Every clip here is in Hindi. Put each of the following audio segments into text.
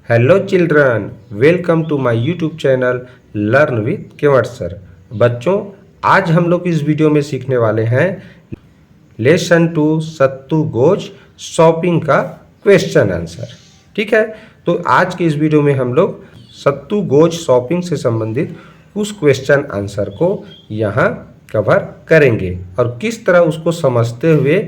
Hello children, welcome to my YouTube channel learn with Kewat sir. बच्चों, आज हम लोग इस वीडियो में सीखने वाले हैं लेसन 2 सत्तू गोज शॉपिंग का क्वेश्चन आंसर। ठीक है, तो आज के इस वीडियो में हम लोग सत्तू गोज शॉपिंग से संबंधित उस क्वेश्चन आंसर को यहाँ कवर करेंगे और किस तरह उसको समझते हुए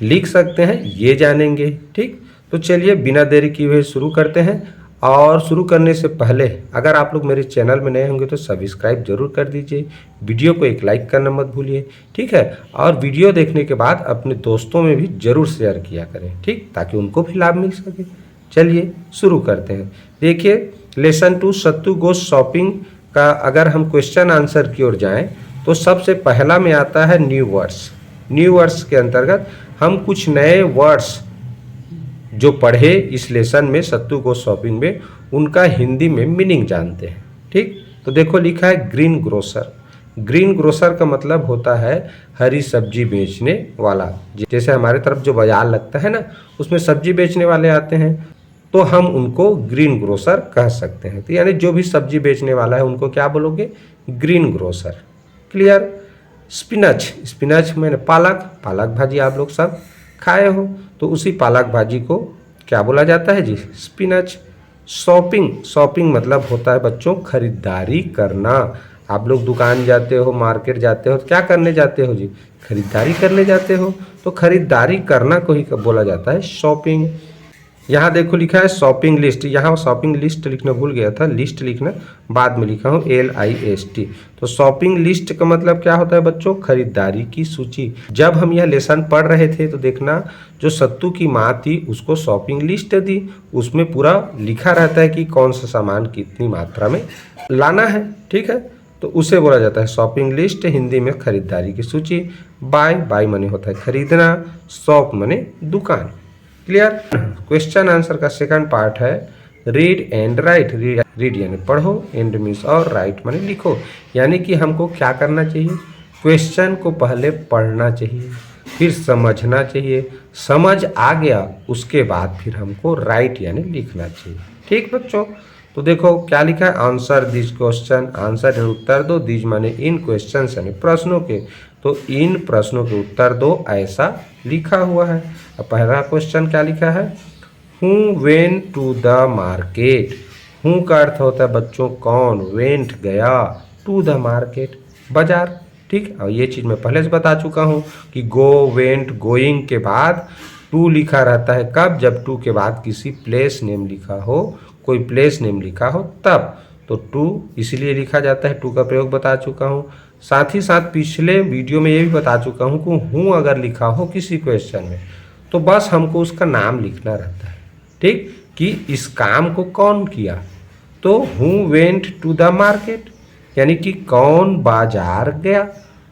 लिख सकते हैं ये जानेंगे। ठीक, तो चलिए बिना देरी किए हुए शुरू करते हैं। और शुरू करने से पहले अगर आप लोग मेरे चैनल में नए होंगे तो सब्सक्राइब जरूर कर दीजिए, वीडियो को एक लाइक करना मत भूलिए। ठीक है, और वीडियो देखने के बाद अपने दोस्तों में भी जरूर शेयर किया करें, ठीक, ताकि उनको भी लाभ मिल सके। चलिए शुरू करते हैं। देखिए, लेसन 2 सत्तू गोज शॉपिंग का अगर हम क्वेश्चन आंसर की ओर जाएँ तो सबसे पहला में आता है न्यू वर्ड्स। न्यू वर्ड्स के अंतर्गत हम कुछ नए वर्ड्स जो पढ़े इस लेसन में सत्तू गोज शॉपिंग में, उनका हिंदी में मीनिंग जानते हैं। ठीक, तो देखो लिखा है ग्रीन ग्रोसर। ग्रीन ग्रोसर का मतलब होता है हरी सब्जी बेचने वाला। जैसे हमारे तरफ जो बाजार लगता है ना, उसमें सब्जी बेचने वाले आते हैं तो हम उनको ग्रीन ग्रोसर कह सकते हैं। तो यानी जो भी सब्जी बेचने वाला है उनको क्या बोलोगे? Green grocer. Clear? Spinach, spinach मैंने पालक, पालक भाजी आप लोग सब खाए हो, तो उसी पालक भाजी को क्या बोला जाता है जी? स्पिनच। शॉपिंग, शॉपिंग मतलब होता है बच्चों खरीदारी करना। आप लोग दुकान जाते हो, मार्केट जाते हो, तो क्या करने जाते हो जी? खरीदारी करने जाते हो। तो खरीदारी करना को ही बोला जाता है शॉपिंग। यहाँ देखो लिखा है शॉपिंग लिस्ट। यहाँ शॉपिंग लिस्ट लिखना भूल गया था, लिस्ट लिखना बाद में लिखा हूँ LIST। तो शॉपिंग लिस्ट का मतलब क्या होता है बच्चों? खरीदारी की सूची। जब हम यह लेसन पढ़ रहे थे तो देखना, जो सत्तू की माँ थी उसको शॉपिंग लिस्ट दी, उसमें पूरा लिखा रहता है कि कौन सा सामान कितनी मात्रा में लाना है। ठीक है, तो उसे बोला जाता है शॉपिंग लिस्ट, हिंदी में खरीदारी की सूची। बाय, बाय मने होता है खरीदना, शॉप मने दुकान। क्लियर? क्वेश्चन आंसर का सेकंड पार्ट है रीड एंड राइट। रीड यानी पढ़ो, एंड मीन्स और, राइट माने लिखो। यानी कि हमको क्या करना चाहिए? क्वेश्चन को पहले पढ़ना चाहिए, फिर समझना चाहिए। समझ आ गया उसके बाद फिर हमको राइट यानी लिखना चाहिए। ठीक बच्चों, तो देखो क्या लिखा है? Answer this question. आंसर यानी उत्तर दो, दिस माने इन क्वेश्चन यानी प्रश्नों के, तो इन प्रश्नों के उत्तर दो, ऐसा लिखा हुआ है। अब पहला क्वेश्चन क्या लिखा है? Who went to the market. Who का अर्थ होता है बच्चों कौन, वेंट गया, टू द मार्केट बाजार। ठीक, और ये चीज़ मैं पहले से बता चुका हूँ कि गो, वेंट, गोइंग के बाद टू लिखा रहता है। कब? जब टू के बाद किसी प्लेस नेम लिखा हो, कोई प्लेस नेम लिखा हो तब। तो टू इसलिए लिखा जाता है, टू का प्रयोग बता चुका हूँ। साथ ही साथ पिछले वीडियो में ये भी बता चुका हूँ कि हूँ अगर लिखा हो किसी क्वेश्चन में तो बस हमको उसका नाम लिखना रहता है। ठीक, कि इस काम को कौन किया। तो हूँ वेंट टू द मार्केट यानी कि कौन बाजार गया।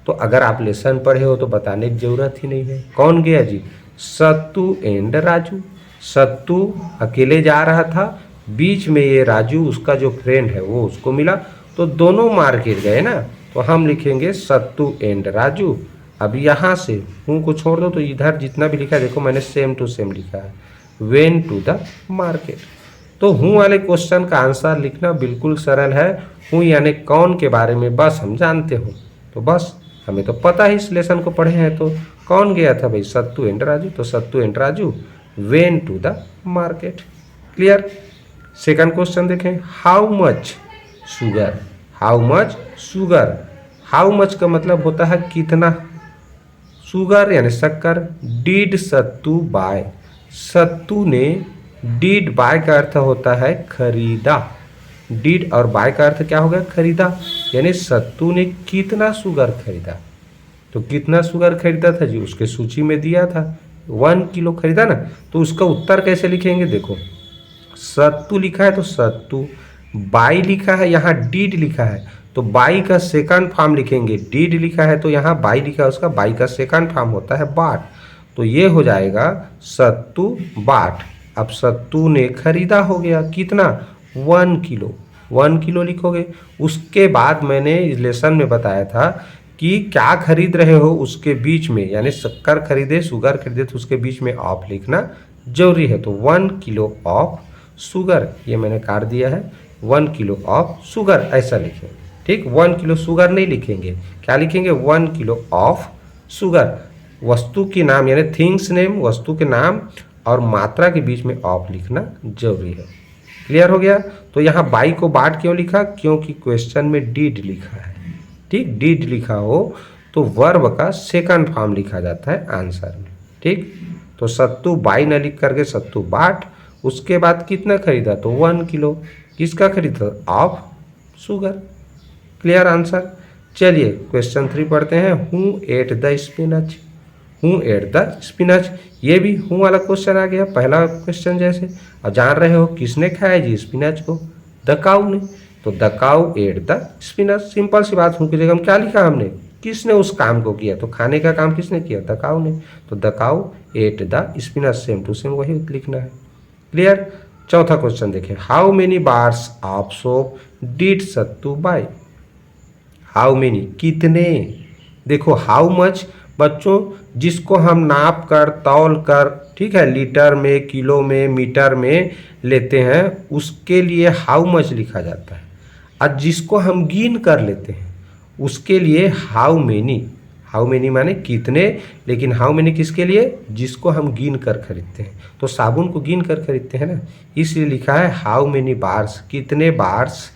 तो अगर आप लेसन पढ़े हो तो बताने की जरूरत ही नहीं है। कौन गया जी? सत्तू एंड राजू। सत्तू अकेले जा रहा था, बीच में ये राजू उसका जो फ्रेंड है वो उसको मिला, तो दोनों मार्केट गए ना, तो हम लिखेंगे सत्तू एंड राजू। अब यहाँ से हूँ को छोड़ दो तो इधर जितना भी लिखा है देखो मैंने सेम टू सेम लिखा है, वेन टू द मार्केट। तो हूँ वाले क्वेश्चन का आंसर लिखना बिल्कुल सरल है। हूँ यानी कौन के बारे में बस हम जानते हो, तो बस हमें तो पता है इस लेसन को पढ़े हैं। तो कौन गया था भाई? सत्तू एंड राजू। तो Sattu and Raju went to the market. Clear? Second question देखें, how much sugar. How much sugar. How much का मतलब होता है कितना, शुगर यानी शक्कर। Did Sattu bye. सत्तू ने, डिड बाय का अर्थ होता है खरीदा। डिड और बाय का अर्थ क्या हो गया? खरीदा। यानी सत्तू ने कितना शुगर खरीदा। तो कितना शुगर खरीदा था जी? उसके सूची में दिया था 1 किलो खरीदा ना। तो उसका उत्तर कैसे लिखेंगे? देखो सत्तू लिखा है तो सत्तू, बाई लिखा है, यहाँ डीड लिखा है तो बाई का सेकंड फॉर्म लिखेंगे। डीड लिखा है तो यहाँ बाई लिखा है, उसका बाई का सेकंड फॉर्म होता है बाट। तो ये हो जाएगा सत्तू बाट। अब सत्तू ने खरीदा हो गया कितना? 1 किलो। 1 किलो लिखोगे। उसके बाद मैंने इस लेसन में बताया था कि क्या खरीद रहे हो उसके बीच में, यानी शक्कर खरीदे, शुगर खरीदे तो उसके बीच में ऑफ लिखना जरूरी है। तो 1 किलो ऑफ शुगर, ये मैंने काट दिया है 1 किलो ऑफ शुगर ऐसा लिखें। ठीक, 1 किलो शुगर नहीं लिखेंगे, क्या लिखेंगे 1 किलो ऑफ शुगर। वस्तु के नाम यानी थिंग्स नेम, वस्तु के नाम और मात्रा के बीच में ऑफ लिखना जरूरी है। क्लियर हो गया। तो यहाँ बाई को बाट क्यों लिखा, क्योंकि क्वेश्चन में डिड लिखा है। ठीक, डिड लिखा हो तो वर्ब का सेकंड फॉर्म लिखा जाता है आंसर में। ठीक, तो सत्तू बाई न लिख करके सत्तू बाट, उसके बाद कितना खरीदा तो 1 किलो, किसका खरीदा ऑफ शुगर। Clear answer. चलिए क्वेश्चन 3 पढ़ते हैं। Who eight the spinach, who eight the spinach, ये भी हु वाला क्वेश्चन आ गया पहला क्वेश्चन जैसे। और जान रहे हो किसने खाया जी स्पिनच को, द काऊ ने। तो the cow ate the spinach, simple सी बात, हूँ की जगह हम क्या लिखा हमने, किसने उस काम को किया, तो खाने का काम किसने किया, द काऊ ने। तो the cow ate the spinach, same to same वही लिखना है। क्लियर। चौथा क्वेश्चन देखें। How many bars of soap did Sattu buy. How many, कितने। देखो हाउ मच बच्चों, जिसको हम नाप कर तौल कर, ठीक है, लीटर में, किलो में, मीटर में लेते हैं, उसके लिए हाउ मच लिखा जाता है। और जिसको हम गिन कर लेते हैं उसके लिए हाउ मेनी। हाउ मेनी माने कितने, लेकिन हाउ मेनी किसके लिए, जिसको हम गिन कर खरीदते हैं। तो साबुन को गिन कर खरीदते हैं ना, इसलिए लिखा है हाउ मेनी बार्स, कितने बार्स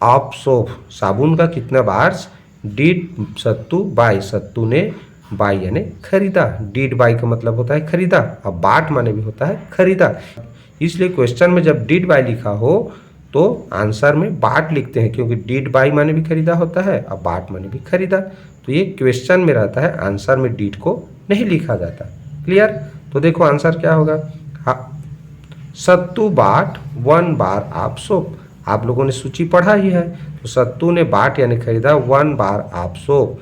ऑफ सोप, साबुन का कितना बार्स डिड सत्तू बाय, सत्तू ने बाय यानी खरीदा। डिड बाय का मतलब होता है खरीदा, और बाट माने भी होता है खरीदा। इसलिए क्वेश्चन में जब डिड बाय लिखा हो तो आंसर में बाट लिखते हैं, क्योंकि डिड बाय माने भी खरीदा होता है और बाट माने भी खरीदा। तो ये क्वेश्चन में रहता है, आंसर में डिड को नहीं लिखा जाता। क्लियर। तो देखो आंसर क्या होगा, Sattu bought 1 bar of soap. आप लोगों ने सूची पढ़ा ही है, तो सत्तू ने बाट यानी खरीदा 1 बार ऑफ सोप,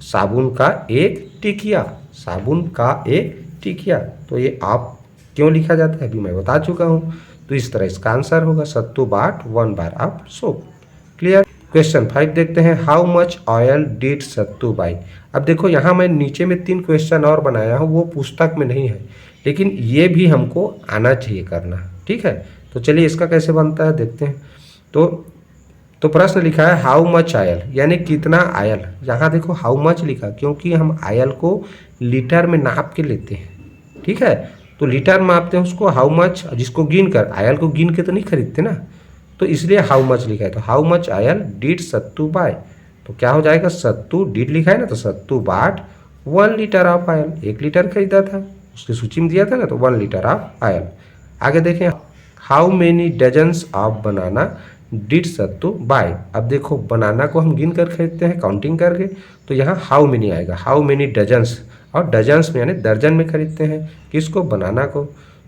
साबुन का एक टिकिया, साबुन का एक टिकिया। तो ये आप क्यों लिखा जाता है अभी मैं बता चुका हूँ। तो इस तरह इसका आंसर होगा Sattu bought 1 bar of soap. Clear. Question 5 देखते हैं। How much oil did Sattu buy. अब देखो यहाँ मैं नीचे में 3 क्वेश्चन और बनाया हूँ, वो पुस्तक में नहीं है, लेकिन ये भी हमको आना चाहिए करना। ठीक है, तो चलिए इसका कैसे बनता है देखते हैं। तो प्रश्न लिखा है हाउ मच आयल, यानी कितना आयल। यहाँ देखो हाउ मच लिखा, क्योंकि हम आयल को लीटर में नाप के लेते हैं। ठीक है, तो लीटर मापते हैं उसको, हाउ मच जिसको गिन कर, आयल को गिन के तो नहीं खरीदते ना, तो इसलिए हाउ मच लिखा है। तो how much oil did Sattu buy, तो क्या हो जाएगा, सत्तू डिड लिखा है ना, तो सत्तू bought 1 litre of oil, 1 litre खरीदा था, उसकी सूची में दिया था ना, तो 1 लीटर ऑफ आयल। आगे देखें। How many dozens of banana did Sattu buy. अब देखो बनाना को हम गिन कर खरीदते हैं काउंटिंग करके, तो यहाँ हाउ मेनी आएगा, हाउ मेनी डजन्स, और डजन्स में यानी दर्जन में खरीदते हैं किसको, बनाना को।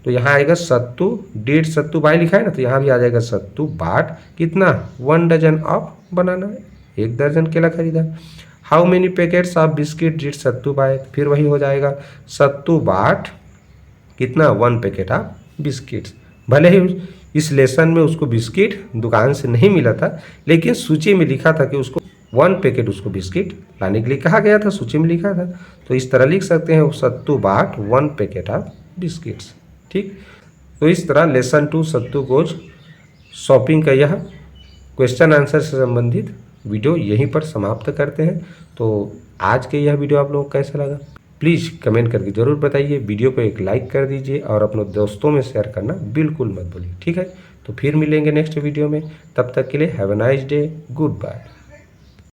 तो यहाँ आएगा सत्तू डिड सत्तू बाय लिखा है ना, तो यहाँ भी आ जाएगा सत्तू बाट कितना 1 डजन ऑफ बनाना, 1 दर्जन केला खरीदा। How many packets of biscuit did Sattu buy, फिर वही हो जाएगा सत्तू बाट कितना 1 पैकेट ऑफ बिस्किट्स। भले ही इस लेसन में उसको बिस्किट दुकान से नहीं मिला था, लेकिन सूची में लिखा था कि उसको 1 पैकेट उसको बिस्किट लाने के लिए कहा गया था, सूची में लिखा था। तो इस तरह लिख सकते हैं सत्तू बाट 1 पैकेट ऑफ बिस्किट्स। ठीक, तो इस तरह लेसन 2 सत्तू गोज शॉपिंग का यह क्वेश्चन आंसर से संबंधित वीडियो यहीं पर समाप्त करते हैं। तो आज के यह वीडियो आप लोगों को कैसा लगा प्लीज़ कमेंट करके ज़रूर बताइए। वीडियो को एक लाइक कर दीजिए और अपने दोस्तों में शेयर करना बिल्कुल मत भूलिए। ठीक है, तो फिर मिलेंगे नेक्स्ट वीडियो में, तब तक के लिए have a nice day, good bye.